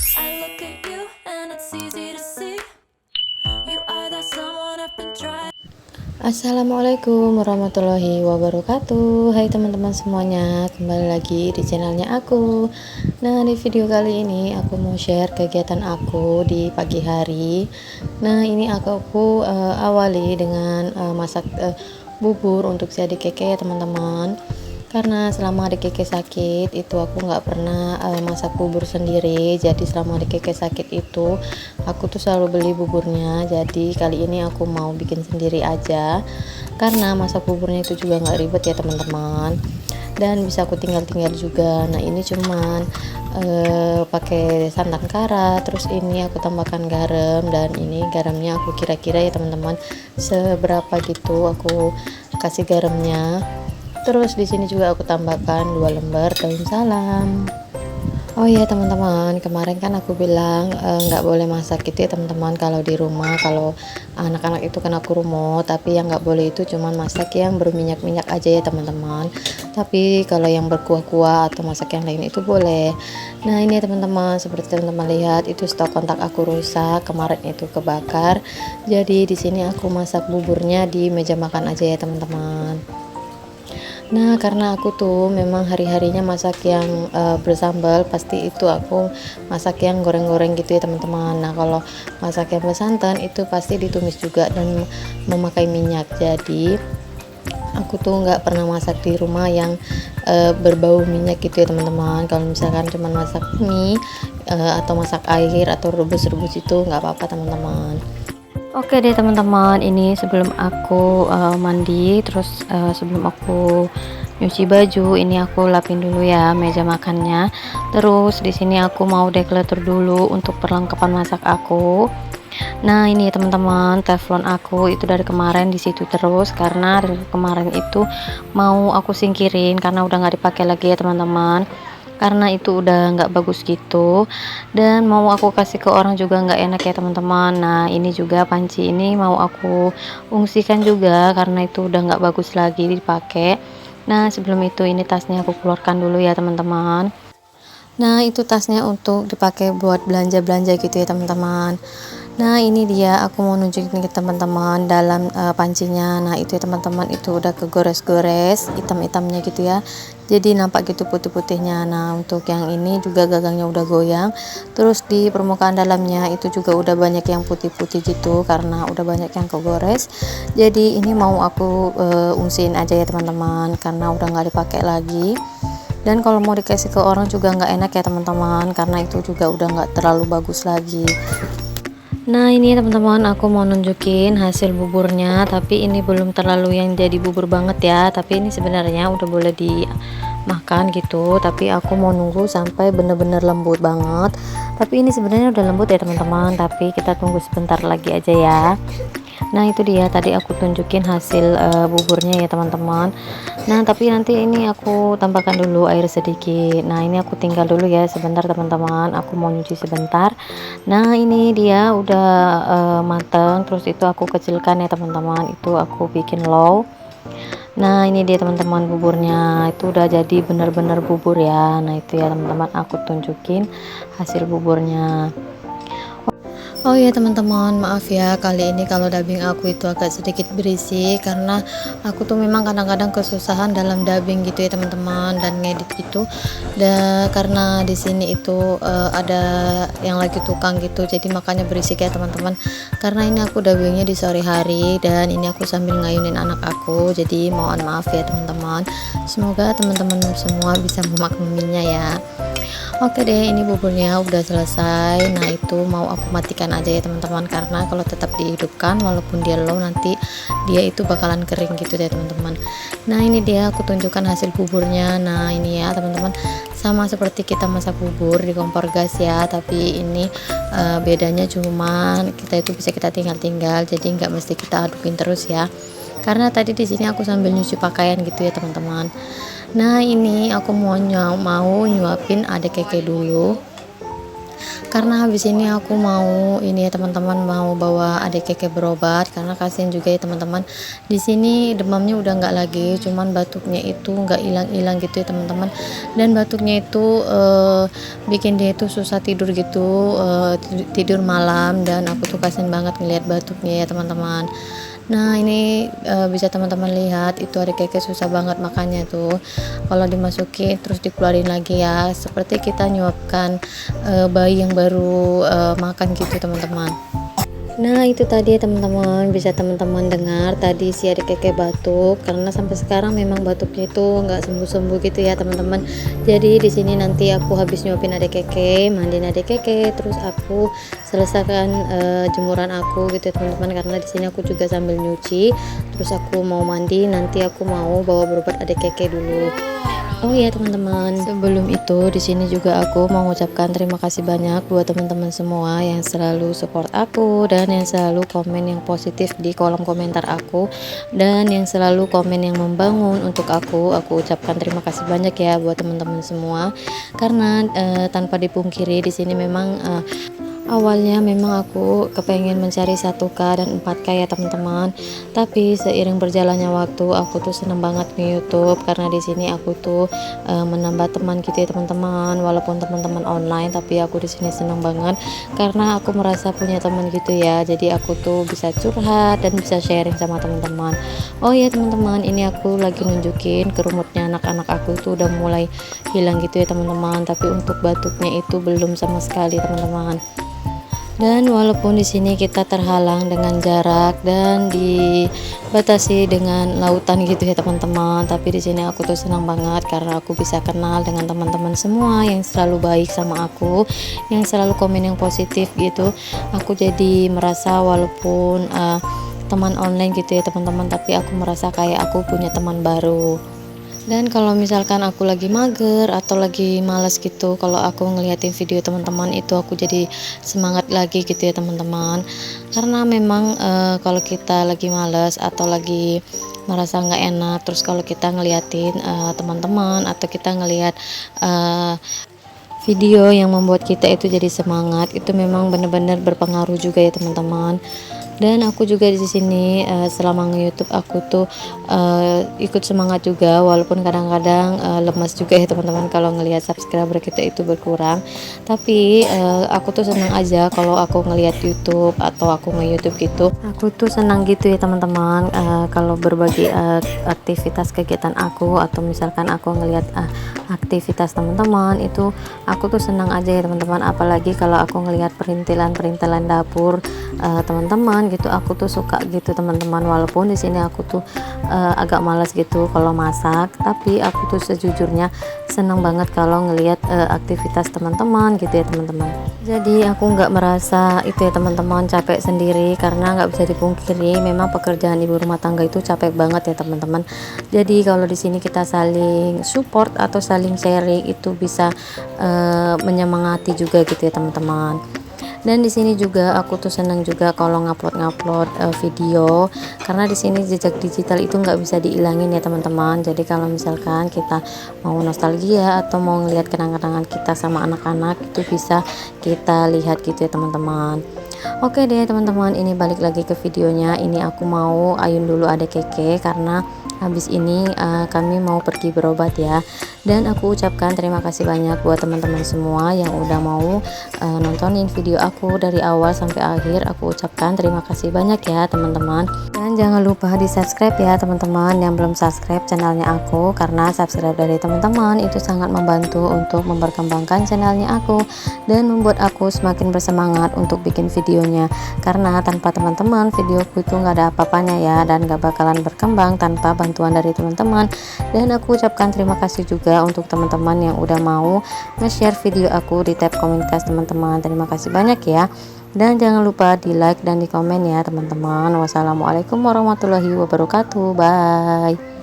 I look at you and it's easy to see you are that someone I've been trying. Assalamualaikum warahmatullahi wabarakatuh. Hai teman-teman semuanya, kembali lagi di channelnya aku. Nah, di video kali ini aku mau share kegiatan aku di pagi hari. Nah, ini aku awali dengan masak bubur untuk si adik keke ya teman-teman. Karena selama adik keke sakit itu aku nggak pernah masak bubur sendiri. Jadi selama adik keke sakit itu aku tuh selalu beli buburnya. Jadi kali ini aku mau bikin sendiri aja, karena masak buburnya itu juga nggak ribet ya teman-teman, dan bisa aku tinggal-tinggal juga. Nah, ini cuman pakai santan kara, terus ini aku tambahkan garam, dan ini garamnya aku kira-kira ya teman-teman seberapa gitu aku kasih garamnya. Terus di sini juga aku tambahkan 2 lembar daun salam. Oh iya teman-teman, kemarin kan aku bilang nggak boleh masak gitu ya teman-teman kalau di rumah, kalau anak-anak itu kena kurmo. Tapi yang nggak boleh itu cuman masak yang berminyak-minyak aja ya teman-teman. Tapi kalau yang berkuah-kuah atau masak yang lain itu boleh. Nah, ini ya teman-teman, seperti teman-teman lihat itu stok kontak aku rusak kemarin, itu kebakar. Jadi di sini aku masak buburnya di meja makan aja ya teman-teman. Nah, karena aku tuh memang hari-harinya masak yang bersambal, pasti itu aku masak yang goreng-goreng gitu ya teman-teman. Nah, kalau masak yang bersantan itu pasti ditumis juga dan memakai minyak. Jadi aku tuh nggak pernah masak di rumah yang berbau minyak gitu ya teman-teman. Kalau misalkan cuma masak mie atau masak air atau rebus-rebus itu nggak apa-apa teman-teman. Oke deh teman-teman, ini sebelum aku mandi, terus sebelum aku nyuci baju, ini aku lapin dulu ya meja makannya. Terus di sini aku mau declutter dulu untuk perlengkapan masak aku. Nah, ini teman-teman, teflon aku itu dari kemarin di situ terus, karena dari kemarin itu mau aku singkirin karena udah nggak dipakai lagi ya teman-teman, karena itu udah nggak bagus gitu, dan mau aku kasih ke orang juga nggak enak ya teman-teman. Nah, ini juga panci ini mau aku ungsikan juga karena itu udah nggak bagus lagi dipakai. Nah, sebelum itu ini tasnya aku keluarkan dulu ya teman-teman. Nah, itu tasnya untuk dipakai buat belanja-belanja gitu ya teman-teman. Nah, ini dia aku mau nunjukin ke teman-teman dalam pancinya. Nah, itu ya teman-teman, itu udah kegores-gores hitam-hitamnya gitu ya. Jadi nampak gitu putih-putihnya. Nah, untuk yang ini juga gagangnya udah goyang. Terus di permukaan dalamnya itu juga udah banyak yang putih-putih gitu karena udah banyak yang kegores. Jadi ini mau aku ungsiin aja ya teman-teman karena udah nggak dipakai lagi. Dan kalau mau dikasih ke orang juga nggak enak ya teman-teman, karena itu juga udah nggak terlalu bagus lagi. Nah, ini teman-teman aku mau nunjukin hasil buburnya, tapi ini belum terlalu yang jadi bubur banget ya, tapi ini sebenarnya udah boleh dimakan gitu, tapi aku mau nunggu sampai bener-bener lembut banget. Tapi ini sebenarnya udah lembut ya teman-teman, tapi kita tunggu sebentar lagi aja ya. Nah, itu dia tadi aku tunjukin hasil buburnya ya teman-teman. Nah, tapi nanti ini aku tambahkan dulu air sedikit. Nah, ini aku tinggal dulu ya sebentar teman-teman, aku mau nyuci sebentar. Nah, ini dia udah mateng, terus itu aku kecilkan ya teman-teman, itu aku bikin low. Nah, ini dia teman-teman buburnya, itu udah jadi bener-bener bubur ya. Nah, itu ya teman-teman, aku tunjukin hasil buburnya. Oh ya teman-teman, maaf ya kali ini kalau dubbing aku itu agak sedikit berisik, karena aku tuh memang kadang-kadang kesusahan dalam dubbing gitu ya teman-teman, dan ngedit gitu. Dan karena di sini itu ada yang lagi tukang gitu, jadi makanya berisik ya teman-teman. Karena ini aku dubbingnya di sore hari dan ini aku sambil ngayunin anak aku, jadi mohon maaf ya teman-teman. Semoga teman-teman semua bisa memakluminya ya. Oke deh, ini buburnya udah selesai. Nah, itu mau aku matikan aja ya teman-teman, karena kalau tetap dihidupkan walaupun dia low nanti dia itu bakalan kering gitu deh teman-teman. Nah, ini dia aku tunjukkan hasil buburnya. Nah, ini ya teman-teman, sama seperti kita masak bubur di kompor gas ya, tapi ini bedanya cuman kita itu bisa kita tinggal-tinggal, jadi nggak mesti kita adukin terus ya, karena tadi di sini aku sambil nyuci pakaian gitu ya teman-teman. Nah, ini aku mau nyuapin adik keke dulu. Karena habis ini aku mau ini ya teman-teman, mau bawa adik keke berobat karena kasihan juga ya teman-teman. Di sini demamnya udah nggak lagi, cuman batuknya itu nggak hilang-hilang gitu ya teman-teman. Dan batuknya itu bikin dia itu susah tidur gitu, tidur malam, dan aku tuh kasihan banget ngelihat batuknya ya teman-teman. Nah ini bisa teman-teman lihat itu adik keke susah banget makannya tuh, kalau dimasukin terus dikeluarin lagi ya, seperti kita nyuapkan bayi yang baru makan gitu teman-teman. Nah itu tadi ya teman-teman, bisa teman-teman dengar tadi si adik keke batuk, karena sampai sekarang memang batuknya itu nggak sembuh-sembuh gitu ya teman-teman. Jadi di sini nanti aku habis nyuapin adik keke, mandiin adik keke, terus aku selesaikan jemuran aku gitu ya teman-teman, karena di sini aku juga sambil nyuci, terus aku mau mandi, nanti aku mau bawa berobat adik keke dulu. Oh ya teman-teman, sebelum itu di sini juga aku mau mengucapkan terima kasih banyak buat teman-teman semua yang selalu support aku dan yang selalu komen yang positif di kolom komentar aku, dan yang selalu komen yang membangun untuk aku. Aku ucapkan terima kasih banyak ya buat teman-teman semua, karena tanpa dipungkiri di sini memang awalnya memang aku kepengen mencari 1K dan 4K ya teman-teman, tapi seiring berjalannya waktu aku tuh seneng banget di YouTube, karena di sini aku tuh menambah teman gitu ya teman-teman. Walaupun teman-teman online, tapi aku di sini seneng banget karena aku merasa punya teman gitu ya. Jadi aku tuh bisa curhat dan bisa sharing sama teman-teman. Oh ya teman-teman, ini aku lagi nunjukin kerumutnya anak-anak aku tuh udah mulai hilang gitu ya teman-teman, tapi untuk batuknya itu belum sama sekali teman-teman. Dan walaupun di sini kita terhalang dengan jarak dan dibatasi dengan lautan gitu ya teman-teman, tapi di sini aku tuh senang banget karena aku bisa kenal dengan teman-teman semua yang selalu baik sama aku, yang selalu komen yang positif gitu. Aku jadi merasa walaupun teman online gitu ya teman-teman, tapi aku merasa kayak aku punya teman baru. Dan kalau misalkan aku lagi mager atau lagi males gitu, kalau aku ngeliatin video teman-teman itu aku jadi semangat lagi gitu ya teman-teman. Karena memang kalau kita lagi males atau lagi merasa nggak enak, terus kalau kita ngeliatin teman-teman atau kita ngeliat video yang membuat kita itu jadi semangat, itu memang benar-benar berpengaruh juga ya teman-teman. Dan aku juga di sini selama nge-YouTube aku tuh ikut semangat juga, walaupun kadang-kadang lemas juga ya teman-teman kalau ngelihat subscriber kita itu berkurang. Tapi aku tuh senang aja kalau aku ngelihat YouTube atau aku nge-YouTube gitu. Aku tuh senang gitu ya teman-teman, kalau berbagi aktivitas kegiatan aku, atau misalkan aku ngelihat aktivitas teman-teman itu, aku tuh senang aja ya teman-teman. Apalagi kalau aku ngelihat perintilan-perintilan dapur teman-teman gitu, aku tuh suka gitu teman-teman. Walaupun di sini aku tuh agak malas gitu kalau masak, tapi aku tuh sejujurnya senang banget kalau ngelihat aktivitas teman-teman gitu ya teman-teman. Jadi aku nggak merasa itu ya teman-teman capek sendiri, karena nggak bisa dipungkiri memang pekerjaan ibu rumah tangga itu capek banget ya teman-teman. Jadi kalau di sini kita saling support atau saling sharing, itu bisa menyemangati juga gitu ya teman-teman. Dan di sini juga aku tuh senang juga kalau ngupload video, karena di sini jejak digital itu nggak bisa dihilangin ya teman-teman. Jadi kalau misalkan kita mau nostalgia atau mau ngelihat kenang-kenangan kita sama anak-anak, itu bisa kita lihat gitu ya teman-teman. Oke deh teman-teman, ini balik lagi ke videonya. Ini aku mau ayun dulu adek keke karena habis ini kami mau pergi berobat ya. Dan aku ucapkan terima kasih banyak buat teman-teman semua yang udah mau nontonin video aku dari awal sampai akhir. Aku ucapkan terima kasih banyak ya teman-teman. Dan jangan lupa di subscribe ya teman-teman yang belum subscribe channelnya aku, karena subscribe dari teman-teman itu sangat membantu untuk memperkembangkan channelnya aku dan membuat aku semakin bersemangat untuk bikin videonya. Karena tanpa teman-teman videoku itu nggak ada apa-apanya ya, dan nggak bakalan berkembang tanpa bantuan dari teman-teman. Dan aku ucapkan terima kasih juga untuk teman-teman yang udah mau nge-share video aku di tab komunitas teman-teman. Terima kasih banyak ya. Dan jangan lupa di like dan di komen ya teman-teman. Wassalamualaikum warahmatullahi wabarakatuh. Bye.